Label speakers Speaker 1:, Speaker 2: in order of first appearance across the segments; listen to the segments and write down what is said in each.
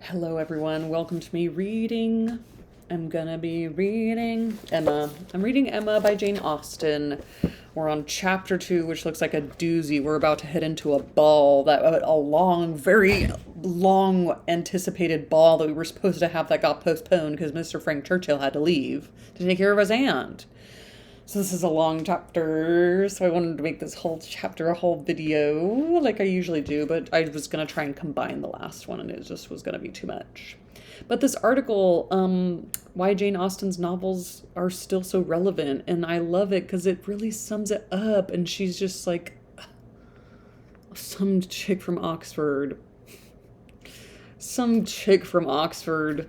Speaker 1: Hello, everyone. Welcome to me reading. I'm gonna be reading Emma. I'm reading Emma by Jane Austen. We're on chapter 2, which looks like a doozy. We're about to head into a ball very long anticipated ball that we were supposed to have that got postponed because Mr. Frank Churchill had to leave to take care of his aunt. So this is a long chapter, so I wanted to make this whole chapter a whole video like I usually do, but I was going to try and combine the last one and it just was going to be too much. But this article, why Jane Austen's novels are still so relevant, and I love it because it really sums it up, and she's just like some chick from Oxford. Some chick from Oxford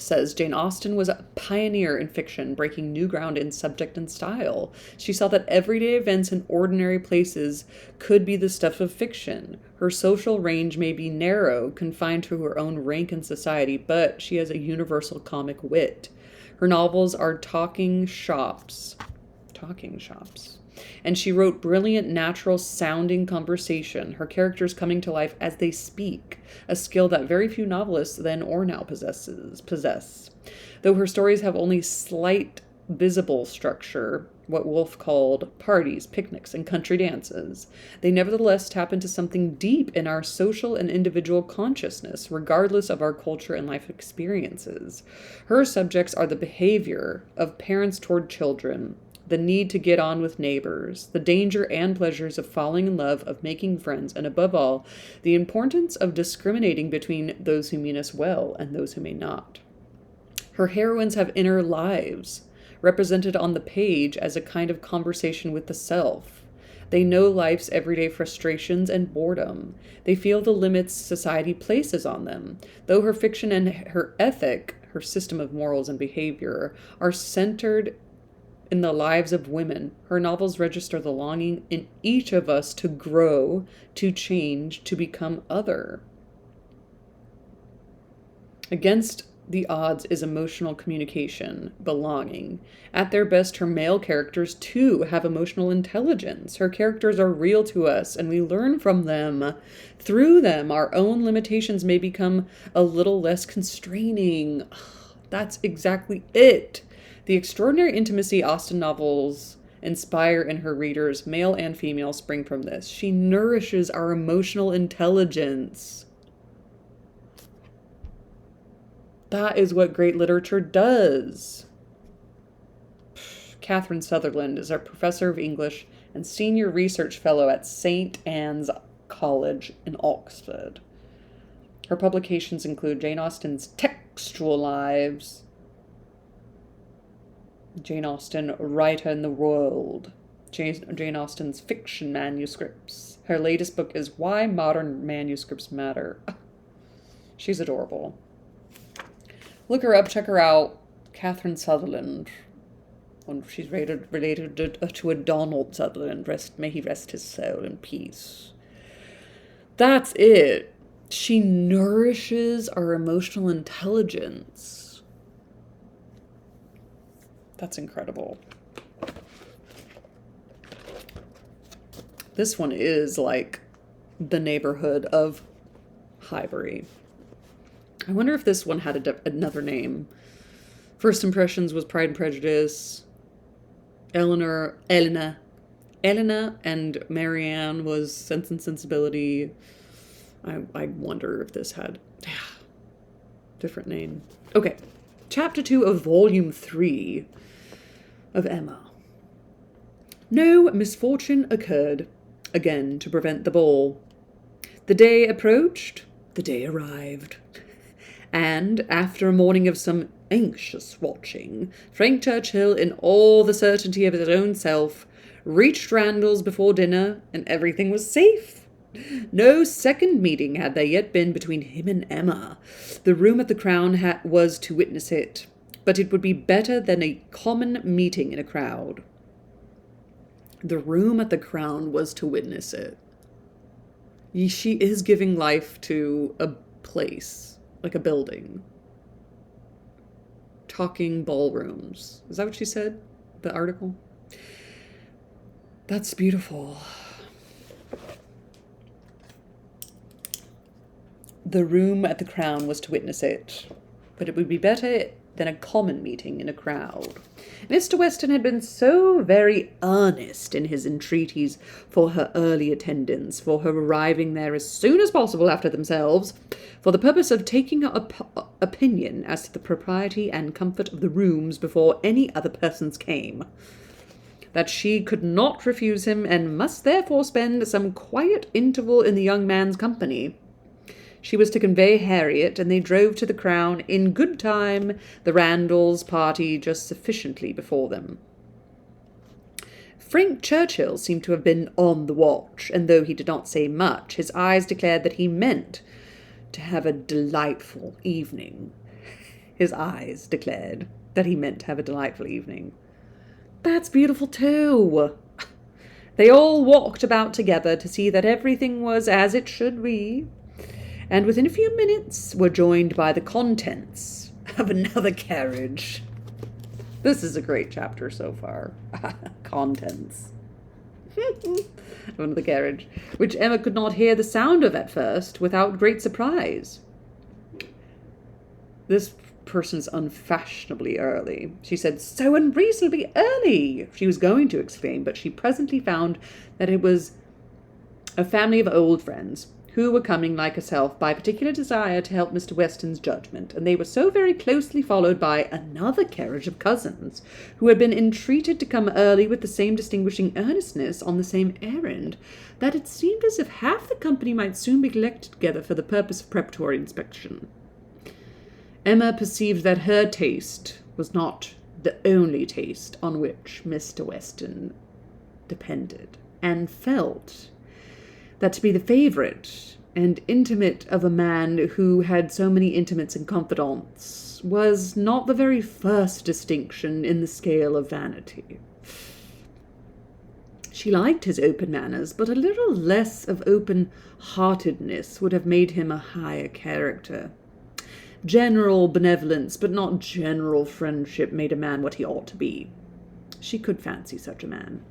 Speaker 1: says Jane Austen was a pioneer in fiction, breaking new ground in subject and style. She saw that everyday events in ordinary places could be the stuff of fiction. Her social range may be narrow, confined to her own rank in society, but she has a universal comic wit. Her novels are talking shops. And she wrote brilliant, natural-sounding conversation, her characters coming to life as they speak, a skill that very few novelists then or now possess. Though her stories have only slight visible structure, what Woolf called parties, picnics, and country dances, they nevertheless tap into something deep in our social and individual consciousness, regardless of our culture and life experiences. Her subjects are the behavior of parents toward children, the need to get on with neighbors, the danger and pleasures of falling in love, of making friends, and above all, the importance of discriminating between those who mean us well and those who may not. Her heroines have inner lives, represented on the page as a kind of conversation with the self. They know life's everyday frustrations and boredom. They feel the limits society places on them. Though her fiction and her ethic, her system of morals and behavior, are centered in the lives of women, her novels register the longing in each of us to grow, to change, to become other. Against the odds is emotional communication, belonging. At their best, her male characters, too, have emotional intelligence. Her characters are real to us, and we learn from them. Through them, our own limitations may become a little less constraining. That's exactly it. The extraordinary intimacy Austen novels inspire in her readers, male and female, spring from this. She nourishes our emotional intelligence. That is what great literature does. Kathryn Sutherland is a professor of English and senior research fellow at St. Anne's College in Oxford. Her publications include Jane Austen's Textual Lives, Jane Austen, Writer in the World, Jane Austen's Fiction Manuscripts. Her latest book is Why Modern Manuscripts Matter. She's adorable. Look her up, check her out. Kathryn Sutherland. She's related to a Donald Sutherland. May he rest his soul in peace. That's it. She nourishes our emotional intelligence. That's incredible. This one is like the neighborhood of Highbury. I wonder if this one had another name. First Impressions was Pride and Prejudice. Eleanor, and Marianne was Sense and Sensibility. I wonder if this had different name. Okay, chapter 2 of volume 3 of Emma. No misfortune occurred again to prevent the ball. The day approached, the day arrived, and after a morning of some anxious watching, Frank Churchill, in all the certainty of his own self, reached Randalls before dinner, and everything was safe. No second meeting had there yet been between him and Emma. The room at the Crown was to witness it, but it would be better than a common meeting in a crowd. The room at the Crown was to witness it. She is giving life to a place, like a building. Talking ballrooms. Is that what she said? The article? That's beautiful. The room at the Crown was to witness it, but it would be better than a common meeting in a crowd. Mr. Weston had been so very earnest in his entreaties for her early attendance, for her arriving there as soon as possible after themselves, for the purpose of taking her opinion as to the propriety and comfort of the rooms before any other persons came, that she could not refuse him, and must therefore spend some quiet interval in the young man's company. She was to convey Harriet, and they drove to the Crown in good time, the Randalls' party just sufficiently before them. Frank Churchill seemed to have been on the watch, and though he did not say much, his eyes declared that he meant to have a delightful evening. His eyes declared that he meant to have a delightful evening. That's beautiful too. They all walked about together to see that everything was as it should be, and within a few minutes were joined by the contents of another carriage. This is a great chapter so far. Contents. Of another carriage, which Emma could not hear the sound of at first without great surprise. This person's unfashionably early. She said, so unreasonably early, she was going to exclaim, but she presently found that it was a family of old friends, who were coming, like herself, by particular desire to help Mr. Weston's judgment, and they were so very closely followed by another carriage of cousins, who had been entreated to come early with the same distinguishing earnestness on the same errand, that it seemed as if half the company might soon be collected together for the purpose of preparatory inspection. Emma perceived that her taste was not the only taste on which Mr. Weston depended, and felt that to be the favourite and intimate of a man who had so many intimates and confidants was not the very first distinction in the scale of vanity. She liked his open manners, but a little less of open-heartedness would have made him a higher character. General benevolence, but not general friendship, made a man what he ought to be. She could fancy such a man.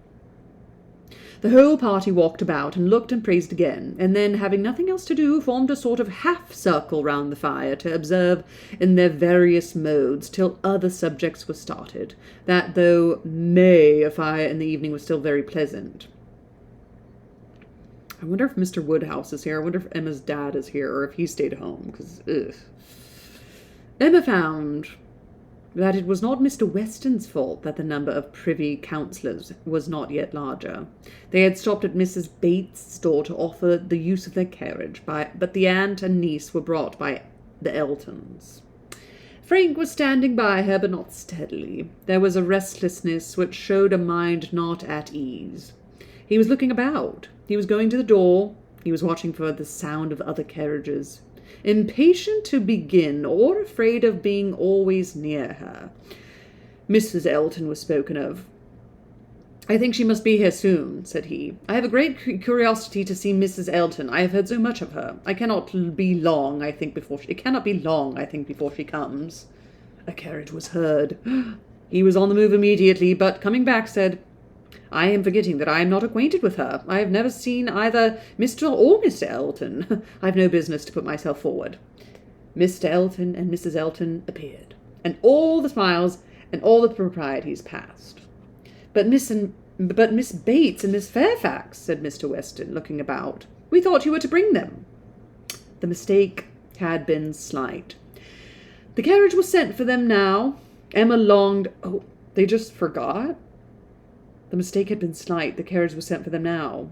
Speaker 1: The whole party walked about and looked and praised again, and then, having nothing else to do, formed a sort of half-circle round the fire to observe in their various modes till other subjects were started, that though a fire in the evening was still very pleasant. I wonder if Mr. Woodhouse is here. I wonder if Emma's dad is here, or if he stayed home, because, Emma found that it was not Mr. Weston's fault that the number of privy councillors was not yet larger. They had stopped at Mrs. Bates's door to offer the use of their carriage, but the aunt and niece were brought by the Eltons. Frank was standing by her, but not steadily. There was a restlessness which showed a mind not at ease. He was looking about. He was going to the door. He was watching for the sound of other carriages, impatient to begin, or afraid of being always near her. Mrs. Elton was spoken of. I think she must be here soon, said he. I have a great curiosity to see Mrs. Elton. I have heard so much of her. It cannot be long, I think, before she comes. A carriage was heard. He was on the move immediately, but coming back said, I am forgetting that I am not acquainted with her. I have never seen either Mr. or Mr. Elton. I have no business to put myself forward. Mr. Elton and Mrs. Elton appeared, and all the smiles and all the proprieties passed. But Miss Bates and Miss Fairfax, said Mr. Weston, looking about. We thought you were to bring them. The mistake had been slight. The carriage was sent for them now. Emma longed... Oh, they just forgot? The mistake had been slight. The carriage was sent for them now.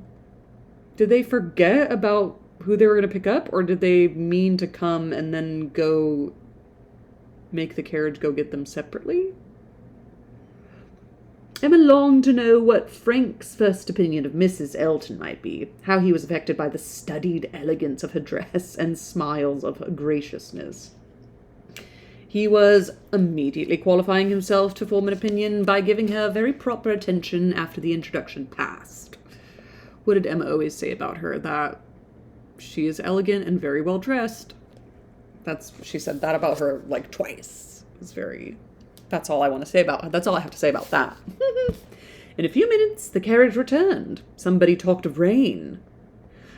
Speaker 1: Did they forget about who they were going to pick up, or did they mean to come and then go make the carriage go get them separately? Emma longed to know what Frank's first opinion of Mrs. Elton might be, how he was affected by the studied elegance of her dress and smiles of her graciousness. He was immediately qualifying himself to form an opinion by giving her very proper attention after the introduction passed. What did Emma always say about her? That she is elegant and very well dressed. She said that about her like twice. That's all I want to say about her. That's all I have to say about that. In a few minutes, the carriage returned. Somebody talked of rain.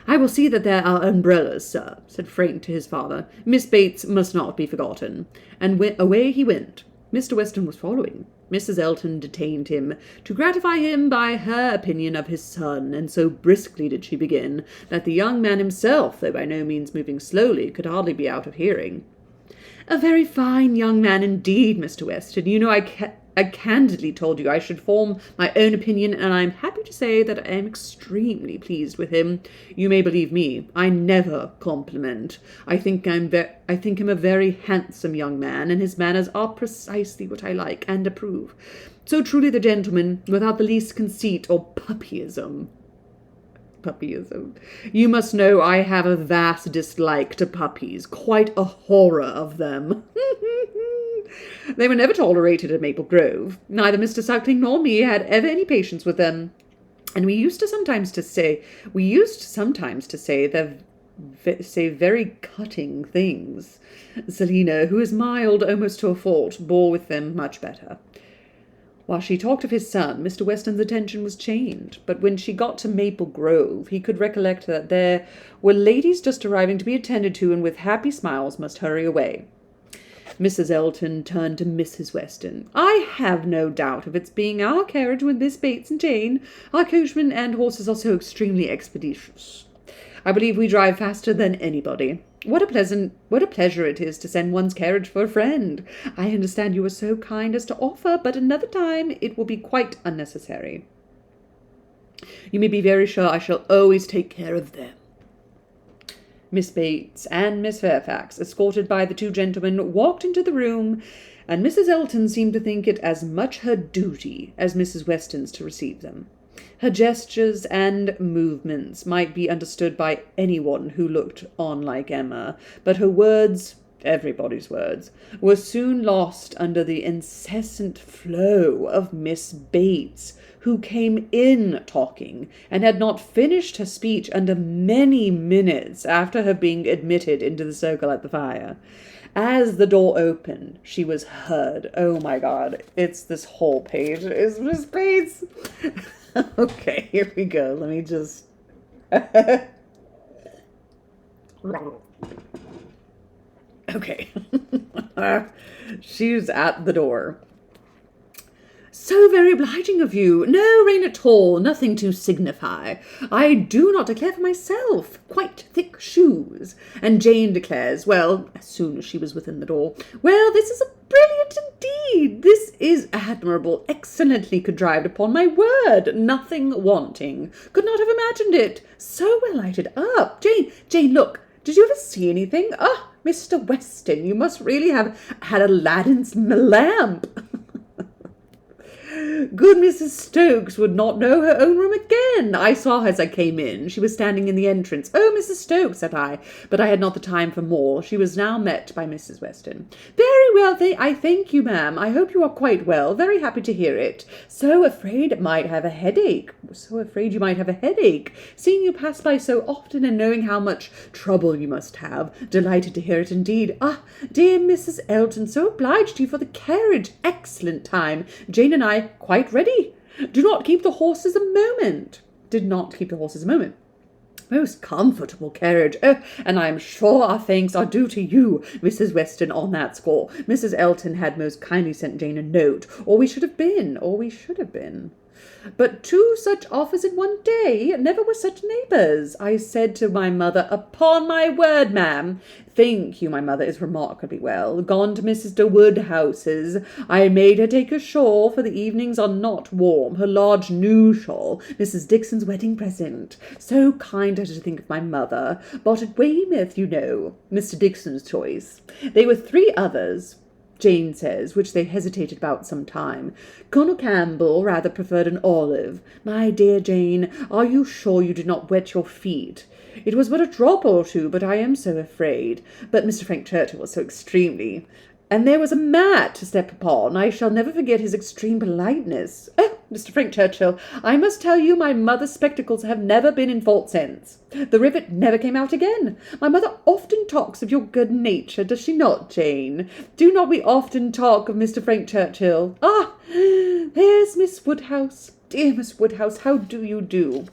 Speaker 1: "I will see that there are umbrellas, sir," said Frank to his father. "Miss Bates must not be forgotten." And away he went. Mr. Weston was following. Mrs. Elton detained him, to gratify him by her opinion of his son, and so briskly did she begin, that the young man himself, though by no means moving slowly, could hardly be out of hearing. "A very fine young man indeed, Mr. Weston. You know I candidly told you I should form my own opinion, and I am happy to say that I am extremely pleased with him. You may believe me, I never compliment. I think him a very handsome young man, and his manners are precisely what I like and approve. So truly the gentleman, without the least conceit or puppyism. You must know I have a vast dislike to puppies, quite a horror of them. They were never tolerated at Maple Grove. Neither Mr. Suckling nor me had ever any patience with them, and we used sometimes to say very cutting things. Selina, who is mild almost to a fault, bore with them much better. While she talked of his son, Mr. Weston's attention was chained, but when she got to Maple Grove, he could recollect that there were ladies just arriving to be attended to, and with happy smiles must hurry away. Mrs. Elton turned to Mrs. Weston. "I have no doubt of its being our carriage with Miss Bates and Jane. Our coachman and horses are so extremely expeditious. I believe we drive faster than anybody. What a pleasure it is to send one's carriage for a friend. I understand you were so kind as to offer, but another time it will be quite unnecessary. You may be very sure I shall always take care of them." Miss Bates and Miss Fairfax, escorted by the two gentlemen, walked into the room, and Mrs. Elton seemed to think it as much her duty as Mrs. Weston's to receive them. Her gestures and movements might be understood by anyone who looked on like Emma, but her words, everybody's words, were soon lost under the incessant flow of Miss Bates, who came in talking, and had not finished her speech under many minutes after her being admitted into the circle at the fire. As the door opened, she was heard. Oh my God, it's this whole page. Is Miss Bates? Okay, here we go. Let me just... Okay. She's at the door. "So very obliging of you. No rain at all, nothing to signify. I do not declare for myself. Quite thick shoes." And Jane declares, well, as soon as she was within the door, "Well, this is brilliant indeed. This is admirable, excellently contrived, upon my word. Nothing wanting. Could not have imagined it. So well lighted up. Jane, look. Did you ever see anything? Ah, Mr. Weston, you must really have had Aladdin's lamp." "Good Mrs. Stokes would not know her own room again. I saw her as I came in. She was standing in the entrance. 'Oh, Mrs. Stokes,' said I, but I had not the time for more." She was now met by Mrs. Weston. "Very well, I thank you, ma'am. I hope you are quite well. Very happy to hear it. So afraid you might have a headache. Seeing you pass by so often and knowing how much trouble you must have. Delighted to hear it indeed. Ah, dear Mrs. Elton, so obliged to you for the carriage. Excellent time. Jane and I quite ready. Did not keep the horses a moment. Most comfortable carriage. Oh, and I am sure our thanks are due to you, Mrs. Weston, on that score. Mrs. Elton had most kindly sent Jane a note, or we should have been. But two such offers in one day, never were such neighbours. I said to my mother, 'Upon my word, ma'am.' Thank you, my mother is remarkably well. Gone to Mrs. de Woodhouse's. I made her take a shawl, for the evenings are not warm. Her large new shawl, Mrs. Dixon's wedding present. So kind her to think of my mother. Bought at Weymouth, you know. Mr. Dixon's choice. They were 3 others, Jane says, which they hesitated about some time. Colonel Campbell rather preferred an olive. My dear Jane, are you sure you did not wet your feet? It was but a drop or two, but I am so afraid. But Mr. Frank Churchill was so extremely... And there was a mat to step upon. I shall never forget his extreme politeness. Oh, Mr. Frank Churchill, I must tell you my mother's spectacles have never been in fault since. The rivet never came out again. My mother often talks of your good nature, does she not, Jane? Do not we often talk of Mr. Frank Churchill? Ah, there's Miss Woodhouse. Dear Miss Woodhouse, how do you do?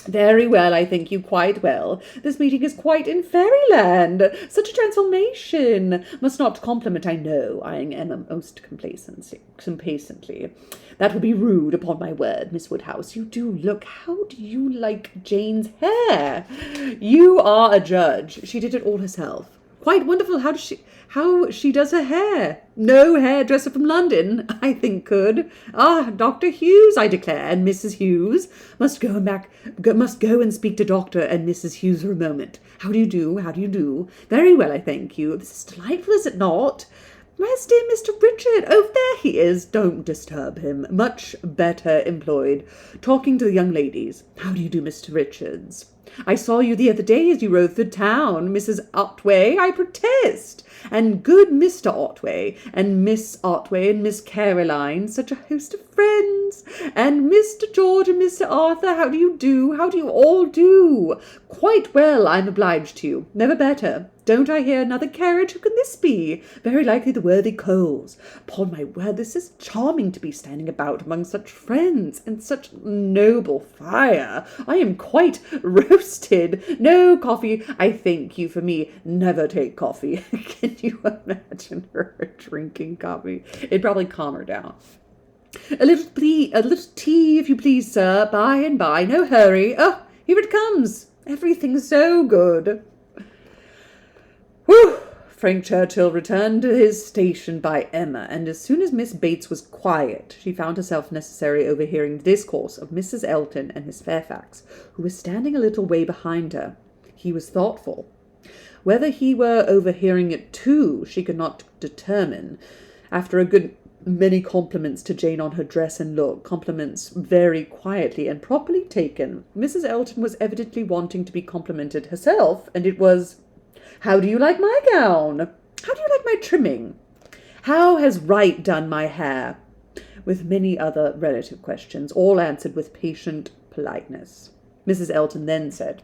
Speaker 1: Very well, I thank you, quite well. This meeting is quite in fairyland. Such a transformation. Must not compliment, I know, eyeing Emma most complacently. That would be rude, upon my word, Miss Woodhouse. You do look. How do you like Jane's hair? You are a judge. She did it all herself. Quite wonderful. How she does her hair. No hairdresser from London, I think, could. Ah, Dr. Hughes, I declare, and Mrs. Hughes. Must go and speak to Dr. and Mrs. Hughes for a moment. How do you do? How do you do? Very well, I thank you. This is delightful, is it not? Where's dear Mr. Richard? Oh, there he is. Don't disturb him. Much better employed talking to the young ladies. How do you do, Mr. Richards? I saw you the other day as you rode through town, Mrs. Otway, I protest, and good Mr. Otway, and Miss Otway, and Miss Caroline, such a host of friends, and Mr. George and Mr. Arthur, how do you do? How do you all do? Quite well, I'm obliged to you. Never better. Don't I hear another carriage? Who can this be? Very likely the worthy Coles. Upon my word, this is charming to be standing about among such friends, and such noble fire. I am quite roasted. No coffee, I thank you for me. Never take coffee. Can you imagine her drinking coffee? It'd probably calm her down. A little tea, if you please, sir, by and by. No hurry. Oh, here it comes. Everything's so good. Whew! Frank Churchill returned to his station by Emma, and as soon as Miss Bates was quiet, she found herself necessary overhearing the discourse of Mrs. Elton and Miss Fairfax, who was standing a little way behind her. He was thoughtful. Whether he were overhearing it too, she could not determine. After a good many compliments to Jane on her dress and look, compliments very quietly and properly taken, Mrs. Elton was evidently wanting to be complimented herself, and it was, "How do you like my gown? How do you like my trimming? How has Wright done my hair?" with many other relative questions, all answered with patient politeness. Mrs. Elton then said,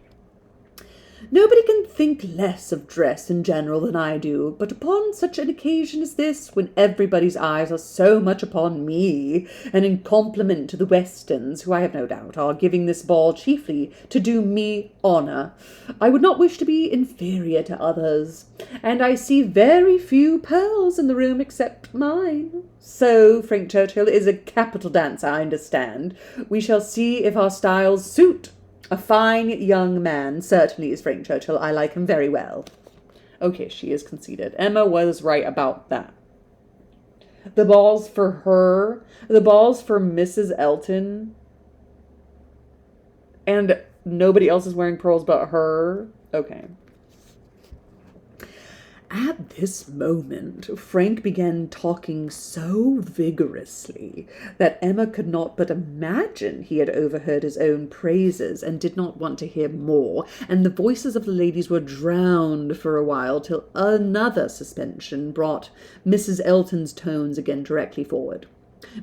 Speaker 1: "Nobody can think less of dress in general than I do, but upon such an occasion as this, when everybody's eyes are so much upon me, and in compliment to the Westons, who I have no doubt are giving this ball chiefly to do me honour, I would not wish to be inferior to others, and I see very few pearls in the room except mine. So Frank Churchill is a capital dancer, I understand. We shall see if our styles suit. A fine young man, certainly, is Frank Churchill. I like him very well." Okay, she is conceited. Emma was right about that. The ball's for her. The ball's for Mrs. Elton. And nobody else is wearing pearls but her. Okay. At this moment, Frank began talking so vigorously that Emma could not but imagine he had overheard his own praises and did not want to hear more, and the voices of the ladies were drowned for a while till another suspension brought Mrs. Elton's tones again directly forward.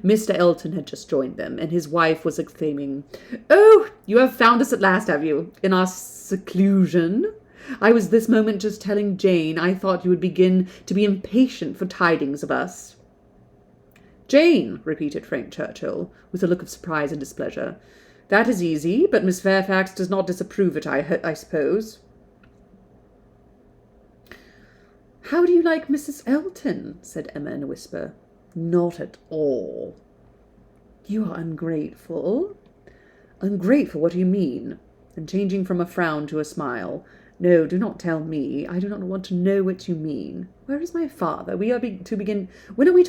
Speaker 1: Mr. Elton had just joined them, and his wife was exclaiming, "Oh, you have found us at last, have you, in our seclusion? I was this moment just telling Jane I thought you would begin to be impatient for tidings of us." "Jane," repeated Frank Churchill, with a look of surprise and displeasure. "That is easy, but Miss Fairfax does not disapprove it, I suppose." "How do you like Mrs. Elton?" said Emma in a whisper. "Not at all." "You are ungrateful." "Ungrateful? What do you mean?" And changing from a frown to a smile, "No, do not tell me. I do not want to know what you mean. Where is my father? When are we to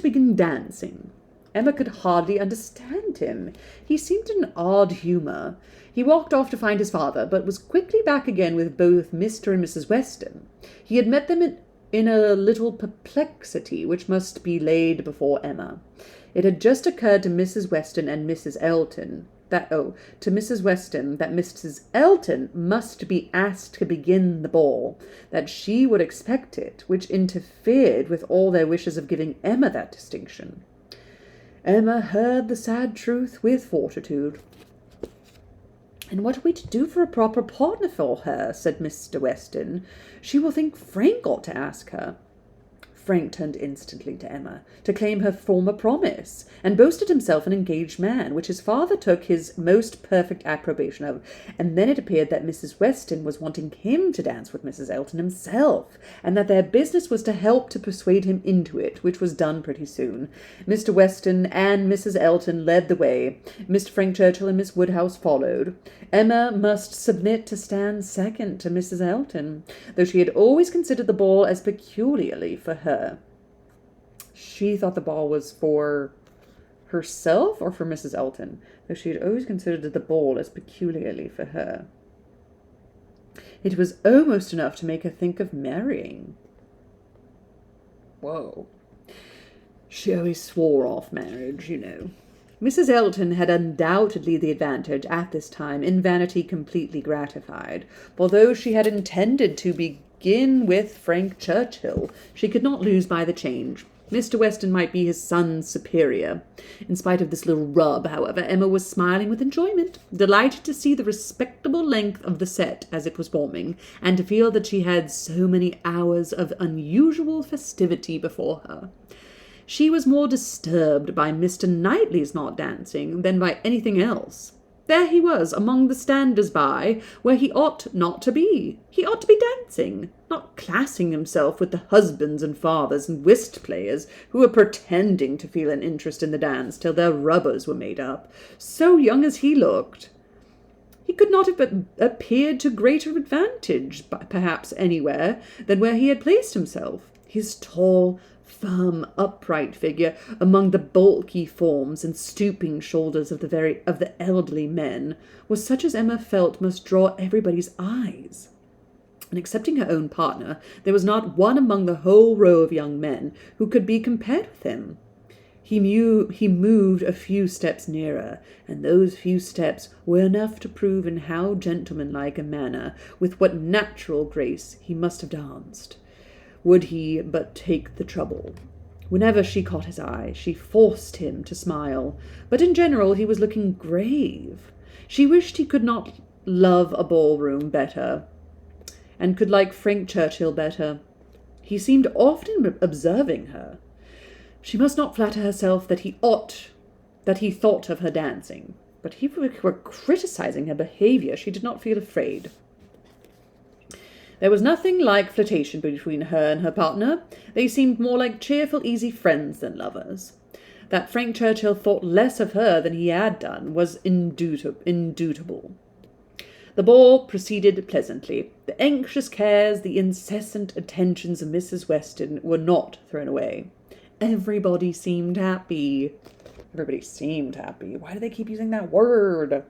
Speaker 1: begin dancing?" Emma could hardly understand him. He seemed in an odd humour. He walked off to find his father, but was quickly back again with both Mr. and Mrs. Weston. He had met them in a little perplexity which must be laid before Emma. It had just occurred to Mrs. Weston and Mrs. Elton that Mrs. Elton must be asked to begin the ball, that she would expect it, which interfered with all their wishes of giving Emma that distinction. Emma heard the sad truth with fortitude. "And what are we to do for a proper partner for her?" said Mr. Weston. "She will think Frank ought to ask her." Frank turned instantly to Emma to claim her former promise, and boasted himself an engaged man, which his father took his most perfect approbation of. And then it appeared that Mrs. Weston was wanting him to dance with Mrs. Elton himself, and that their business was to help to persuade him into it, which was done pretty soon. Mr. Weston and Mrs. Elton led the way. Mr. Frank Churchill and Miss Woodhouse followed. Emma must submit to stand second to Mrs. Elton, though she had always considered the ball as peculiarly for her. She thought the ball was for herself or for Mrs. Elton, though she had always considered the ball as peculiarly for her. It was almost enough to make her think of marrying. Whoa. She always swore off marriage, you know. Mrs. Elton had undoubtedly the advantage at this time in vanity completely gratified, for though she had intended to begin with Frank Churchill, she could not lose by the change. Mr. Weston might be his son's superior. In spite of this little rub, however, Emma was smiling with enjoyment, delighted to see the respectable length of the set as it was forming, and to feel that she had so many hours of unusual festivity before her. She was more disturbed by Mr. Knightley's not dancing than by anything else. There he was, among the standers-by, where he ought not to be. He ought to be dancing, not classing himself with the husbands and fathers and whist-players who were pretending to feel an interest in the dance till their rubbers were made up, so young as he looked. He could not have appeared to greater advantage, perhaps anywhere, than where he had placed himself. His tall, firm, upright figure among the bulky forms and stooping shoulders of the elderly men was such as Emma felt must draw everybody's eyes. And excepting her own partner, there was not one among the whole row of young men who could be compared with him. He moved a few steps nearer, and those few steps were enough to prove in how gentlemanlike a manner, with what natural grace, he must have danced, would he but take the trouble. Whenever she caught his eye, she forced him to smile, but in general he was looking grave. She wished he could not love a ballroom better, and could like Frank Churchill better. He seemed often observing her. She must not flatter herself that he thought of her dancing, but if he were criticizing her behaviour, she did not feel afraid. There was nothing like flirtation between her and her partner. They seemed more like cheerful, easy friends than lovers. That Frank Churchill thought less of her than he had done was indubitable. The ball proceeded pleasantly. The anxious cares, the incessant attentions of Mrs. Weston were not thrown away. Everybody seemed happy. Everybody seemed happy. Why do they keep using that word?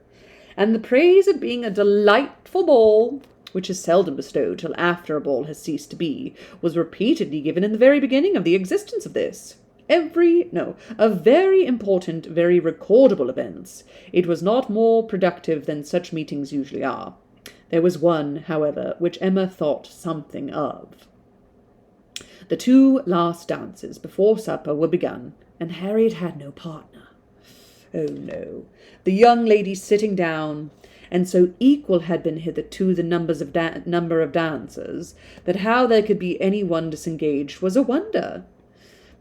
Speaker 1: And the praise of being a delightful ball, which is seldom bestowed till after a ball has ceased to be, was repeatedly given in the very beginning of the existence of this. Of very important, very recordable events. It was not more productive than such meetings usually are. There was one, however, which Emma thought something of. The 2 last dances before supper were begun, and Harriet had no partner. Oh no, the young ladies sitting down, and so equal had been hitherto the number of dancers, that how there could be any one disengaged was a wonder.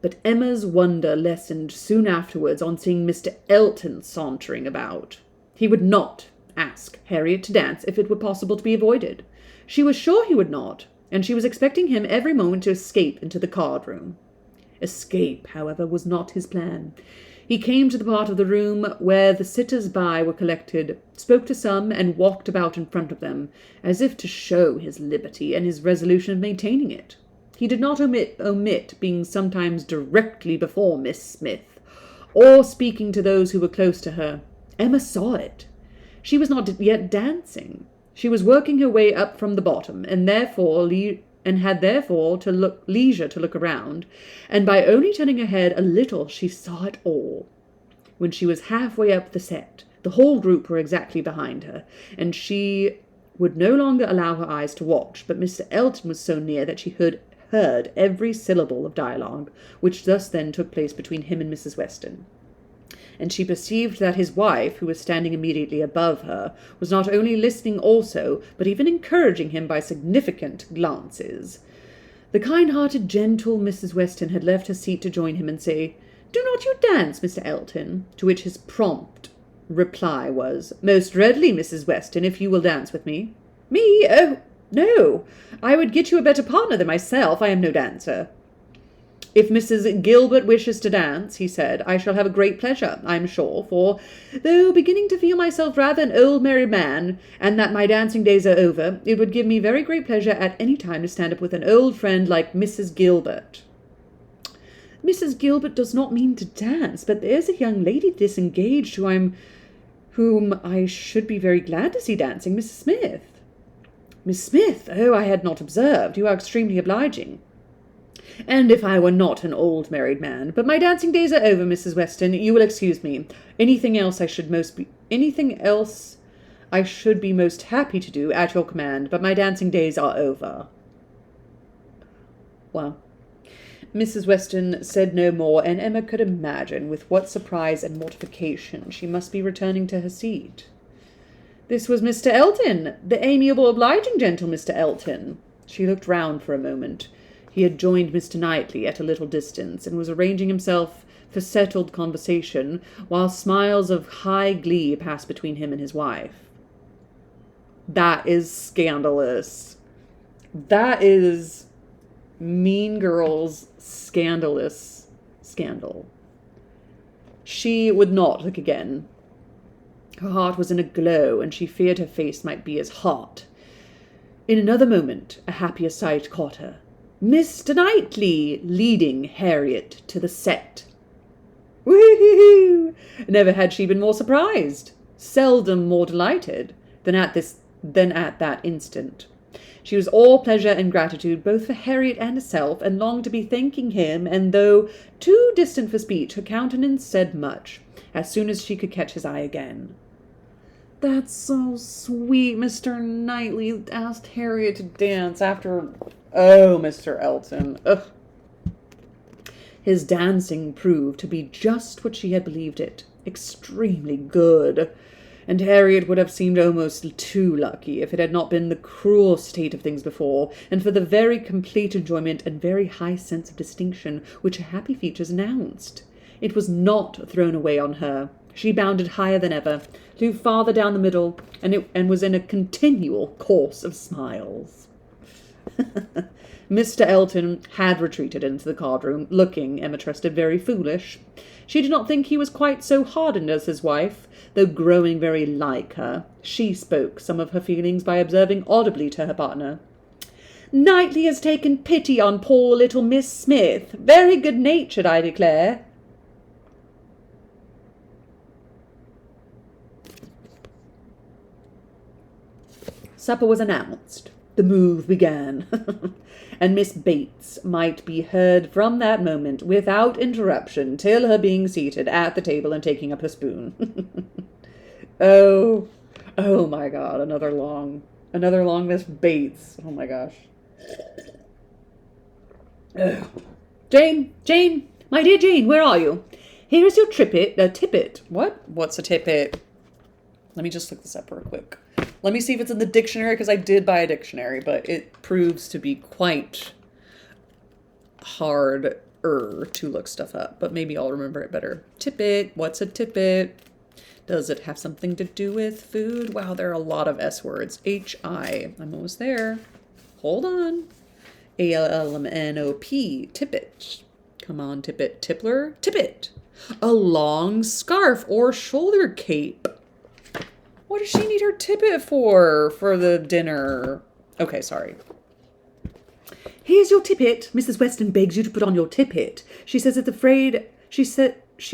Speaker 1: But Emma's wonder lessened soon afterwards on seeing Mr. Elton sauntering about. He would not ask Harriet to dance if it were possible to be avoided. She was sure he would not, and she was expecting him every moment to escape into the card-room. Escape, however, was not his plan. He came to the part of the room where the sitters-by were collected, spoke to some, and walked about in front of them, as if to show his liberty and his resolution of maintaining it. He did not omit being sometimes directly before Miss Smith, or speaking to those who were close to her. Emma saw it. She was not yet dancing. She was working her way up from the bottom, and had therefore leisure to look around, and by only turning her head a little she saw it all. When she was halfway up the set, the whole group were exactly behind her, and she would no longer allow her eyes to watch, but Mr. Elton was so near that she heard every syllable of dialogue which thus then took place between him and Mrs. Weston. And she perceived that his wife, who was standing immediately above her, was not only listening also, but even encouraging him by significant glances. The kind-hearted, gentle Mrs. Weston had left her seat to join him and say, "Do not you dance, Mr. Elton?" To which his prompt reply was, "Most readily, Mrs. Weston, if you will dance with me." "Me? Oh, no. I would get you a better partner than myself. I am no dancer." "If Mrs. Gilbert wishes to dance," he said, "I shall have a great pleasure, I am sure, for, though beginning to feel myself rather an old married man, and that my dancing days are over, it would give me very great pleasure at any time to stand up with an old friend like Mrs. Gilbert." "Mrs. Gilbert does not mean to dance, but there's a young lady disengaged whom I should be very glad to see dancing, Mrs. Smith." "Miss Smith? Oh, I had not observed. You are extremely obliging." "And if I were not an old married man, but my dancing days are over, Mrs. Weston, you will excuse me. Anything else I should be most happy to do at your command, but my dancing days are over." Well, Mrs. Weston said no more, and Emma could imagine with what surprise and mortification she must be returning to her seat. This was Mr. Elton, the amiable, obliging, gentle Mr. Elton. She looked round for a moment. He had joined Mr. Knightley at a little distance, and was arranging himself for settled conversation, while smiles of high glee passed between him and his wife. That is scandalous. That is Mean Girls' scandalous scandal. She would not look again. Her heart was in a glow, and she feared her face might be as hot. In another moment a happier sight caught her. Mr. Knightley leading Harriet to the set. Woo-hoo-hoo! Never had she been more surprised, seldom more delighted, than at that instant. She was all pleasure and gratitude both for Harriet and herself, and longed to be thanking him, and though too distant for speech, her countenance said much, as soon as she could catch his eye again. "That's so sweet, Mr. Knightley asked Harriet to dance after—" Oh, Mr. Elton. Ugh. His dancing proved to be just what she had believed it, extremely good, and Harriet would have seemed almost too lucky if it had not been the cruel state of things before, and for the very complete enjoyment and very high sense of distinction which her happy features announced. It was not thrown away on her. She bounded higher than ever, flew farther down the middle, and was in a continual course of smiles. Mr. Elton had retreated into the card-room, looking, Emma trusted, very foolish. She did not think he was quite so hardened as his wife, though growing very like her. She spoke some of her feelings by observing audibly to her partner, "Knightley has taken pity on poor little Miss Smith. Very good-natured, I declare." Supper was announced. The move began, and Miss Bates might be heard from that moment without interruption till her being seated at the table and taking up her spoon. Oh my God, another long Miss Bates. Oh my gosh. Ugh. Jane, my dear Jane, where are you? Here is your tippet. What? What's a tippet? Let me just look this up real quick. Let me see if it's in the dictionary, because I did buy a dictionary, but it proves to be quite harder to look stuff up. But maybe I'll remember it better. Tippet. What's a tippet? Does it have something to do with food? Wow, there are a lot of S words. H-I. I'm almost there. Hold on. A-L-M-N-O-P. Tippet. Come on, tippet. Tippler. Tippet. A long scarf or shoulder cape. What does she need her tippet for the dinner? Okay, sorry. Here's your tippet. Mrs. Weston begs you to put on your tippet. She says she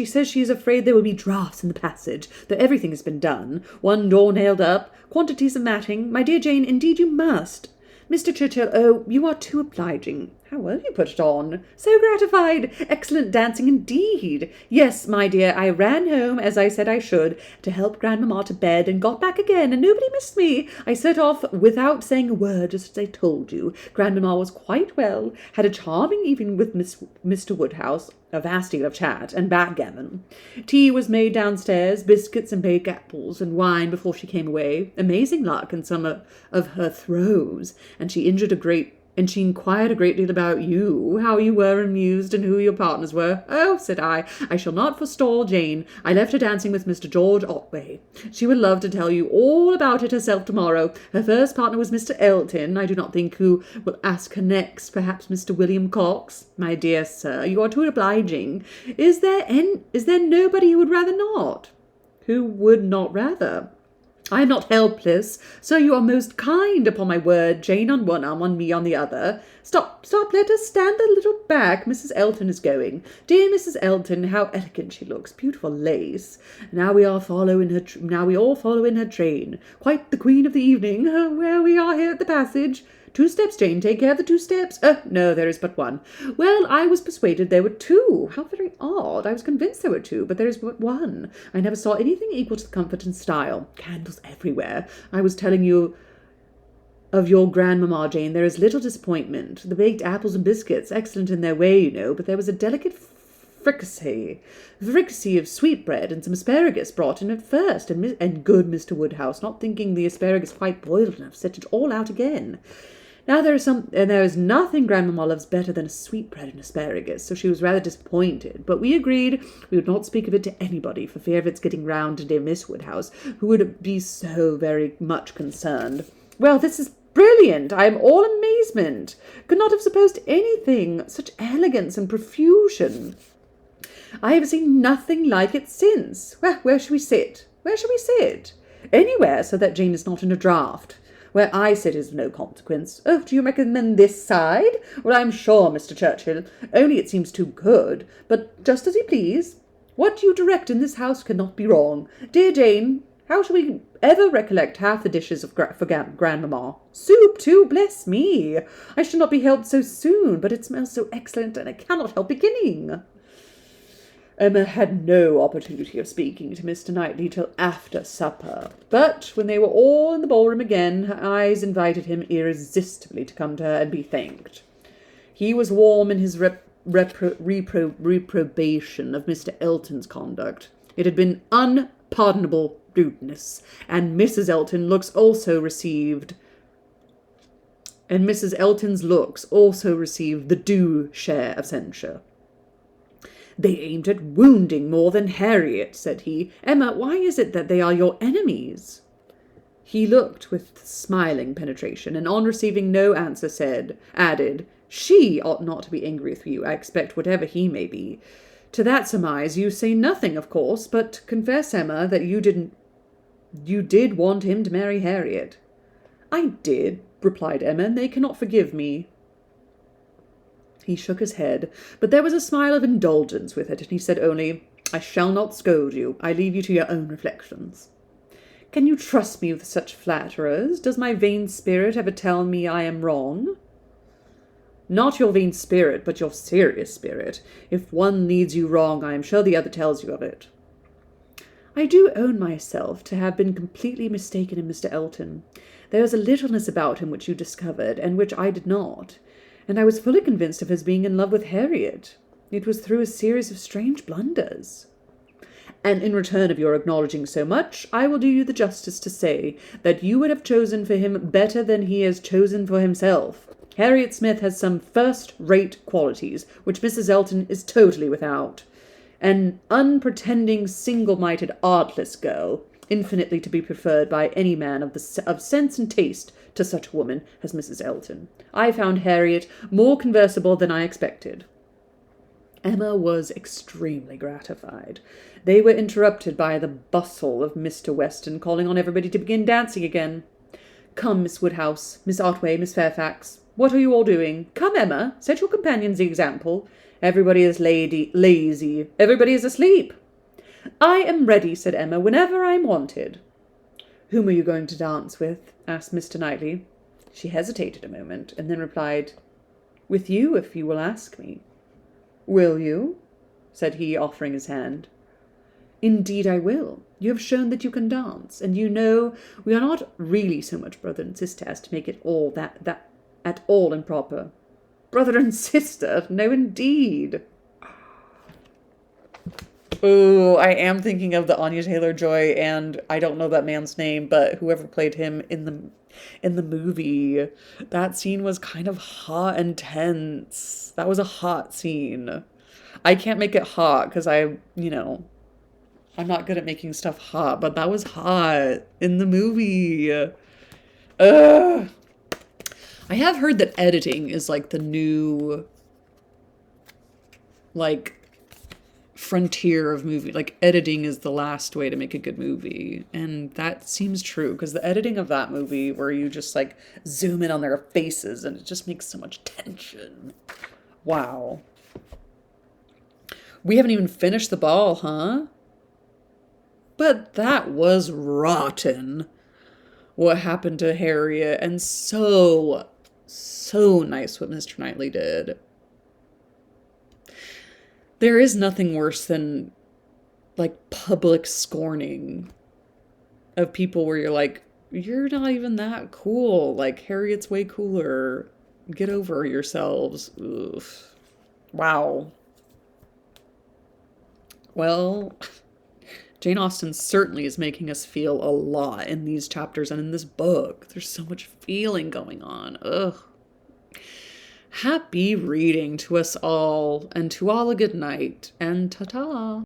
Speaker 1: says she is afraid there will be draughts in the passage, though everything has been done. One door nailed up, quantities of matting. My dear Jane, indeed you must. Mr. Churchill, oh, you are too obliging. How well you put it on. So gratified. Excellent dancing indeed. Yes, my dear, I ran home, as I said I should, to help Grandmamma to bed, and got back again, and nobody missed me. I set off without saying a word, just as I told you. Grandmamma was quite well, had a charming evening with Mr. Woodhouse, a vast deal of chat and backgammon. Tea was made downstairs, biscuits and baked apples, and wine before she came away. Amazing luck in some of her throws, and she injured a great And she inquired a great deal about you, how you were amused, and who your partners were. Oh, said I shall not forestall Jane. I left her dancing with Mr. George Otway. She would love to tell you all about it herself tomorrow. Her first partner was Mr. Elton. I do not think who will ask her next. Perhaps Mr. William Cox. My dear sir, you are too obliging. Is there nobody who would rather not? Who would not rather? I am not helpless, sir, you are most kind, upon my word, Jane on one arm, on me on the other. Stop, let us stand a little back. Mrs. Elton is going. Dear Mrs. Elton, how elegant she looks. Beautiful lace. Now we all follow in her train. Quite the queen of the evening. Where we are here at the passage. 2 steps, Jane. Take care of the 2 steps. No, there is but one. Well, I was persuaded there were 2. How very odd. I was convinced there were 2, but there is but one. I never saw anything equal to the comfort and style. Candles everywhere. I was telling you of your grandmamma, Jane. There is little disappointment. The baked apples and biscuits, excellent in their way, you know, but there was a delicate fricassee of sweetbread and some asparagus brought in at first, and good Mr. Woodhouse, not thinking the asparagus quite boiled enough, set it all out again. Now there is nothing grandmamma loves better than a sweetbread and asparagus, so she was rather disappointed, but we agreed we would not speak of it to anybody for fear of its getting round to dear Miss Woodhouse, who would be so very much concerned. Well, this is brilliant. I am all amazement. Could not have supposed anything. Such elegance and profusion. I have seen nothing like it since. Well, where shall we sit? Anywhere, so that Jane is not in a draught. Where I sit is of no consequence. Oh, do you recommend this side? Well, I'm sure, Mr. Churchill. Only it seems too good. But just as you please. What you direct in this house cannot be wrong. Dear Jane, how shall we ever recollect half the dishes for grandmamma? Soup, too, bless me. I shall not be helped so soon, but it smells so excellent, and I cannot help beginning. Emma had no opportunity of speaking to Mr. Knightley till after supper, but when they were all in the ballroom again, her eyes invited him irresistibly to come to her and be thanked. He was warm in his reprobation of Mr. Elton's conduct. It had been unpardonable rudeness, and Mrs. Elton's looks also received the due share of censure. They aimed at wounding more than Harriet, said he. Emma, why is it that they are your enemies? He looked with smiling penetration, and on receiving no answer added, She ought not to be angry with you, I expect, whatever he may be. To that surmise you say nothing, of course, but confess, Emma, that you did want him to marry Harriet. I did, replied Emma, and they cannot forgive me. He shook his head, but there was a smile of indulgence with it, and he said only, I shall not scold you. I leave you to your own reflections. Can you trust me with such flatterers? Does my vain spirit ever tell me I am wrong? Not your vain spirit, but your serious spirit. If one leads you wrong, I am sure the other tells you of it. I do own myself to have been completely mistaken in Mr. Elton. There was a littleness about him which you discovered, and which I did not, and I was fully convinced of his being in love with Harriet. It was through a series of strange blunders. And in return of your acknowledging so much, I will do you the justice to say that you would have chosen for him better than he has chosen for himself. Harriet Smith has some first-rate qualities, which Mrs. Elton is totally without. An unpretending, single-minded, artless girl, infinitely to be preferred by any man of sense and taste to such a woman as Mrs. Elton. I found Harriet more conversable than I expected. Emma was extremely gratified. They were interrupted by the bustle of Mr. Weston calling on everybody to begin dancing again. Come, Miss Woodhouse, Miss Otway, Miss Fairfax, what are you all doing? Come, Emma, set your companions the example. Everybody is lazy. Everybody is asleep. I am ready, said Emma, whenever I am wanted. Whom are you going to dance with? Asked Mr. Knightley. She hesitated a moment, and then replied, With you, if you will ask me. Will you? Said he, offering his hand. Indeed I will. You have shown that you can dance, and you know we are not really so much brother and sister as to make it all that at all improper. Brother and sister? No, indeed. Oh, I am thinking of the Anya Taylor-Joy, and I don't know that man's name, but whoever played him in in the movie. That scene was kind of hot and tense. That was a hot scene. I can't make it hot because I'm not good at making stuff hot, but that was hot in the movie. Ugh. I have heard that editing is like the new, like, frontier of movie. Like, editing is the last way to make a good movie. And that seems true because the editing of that movie where you just like zoom in on their faces and it just makes so much tension. Wow. We haven't even finished the ball, huh? But that was rotten. What happened to Harriet, and so nice what Mr. Knightley did. There is nothing worse than like public scorning of people where you're like, you're not even that cool. Like, Harriet's way cooler. Get over yourselves. Oof. Wow. Well, Jane Austen certainly is making us feel a lot in these chapters and in this book. There's so much feeling going on. Ugh. Happy reading to us all, and to all a good night, and ta-ta.